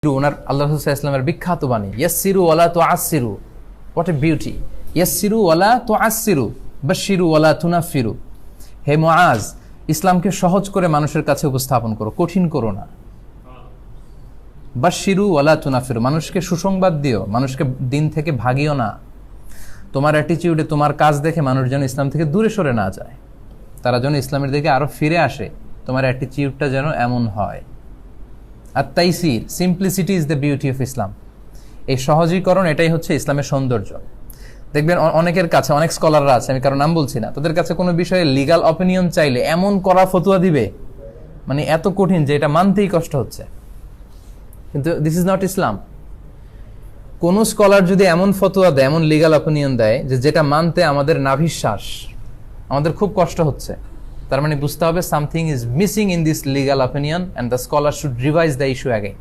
ওনার আল্লাহ রাসূল সাল্লাল্লাহু আলাইহি ওয়াসাল্লামের বিখ্যাত বাণী, ইয়াসসিরু ওয়ালা তুআসসিরু। What a beauty! ইয়াসসিরু ওয়ালা তুআসসিরু, বাশশিরু ওয়ালা তুনাফফিরু। হে মুআজ, ইসলামকে সহজ করে মানুষের কাছে উপস্থাপন করো, কঠিন করো না। বাশশিরু ওয়ালা তুনাফফিরু, মানুষকে সুসংবাদ দিও, মানুষকে দিন থেকে ভাগিও না। তোমার অ্যাটিটিউডে, তোমার কাজ দেখে মানুষ যেন ইসলাম থেকে দূরে সরে না যায়, তারা যেন ইসলামের দিকে আরো ফিরে আসে। তোমার অ্যাটিটিউডটা যেন এমন হয়। আর তাইসির, simplicity is the beauty of Islam. এই সহজীকরণ, এটাই হচ্ছে ইসলামের সৌন্দর্য। দেখবেন অনেকের কাছে, অনেক স্কলাররা আছে, আমি কারো নাম বলছি না, তাদের কাছে কোনো বিষয়ে লিগাল অপিনিয়ন চাইলে এমন কড়া ফতোয়া দিবে, মানে এত কঠিন যে এটা মানতেই কষ্ট হচ্ছে। কিন্তু দিস ইজ নট ইসলাম। কোন স্কলার যদি এমন ফতোয়া দেয়, এমন লিগাল অপিনিয়ন দেয় যে যেটা মানতে আমাদের নাভিশ্বাস, আমাদের খুব কষ্ট হচ্ছে, তার মানে বুঝতে হবে something is missing in this legal opinion, and the scholar should revise the issue again.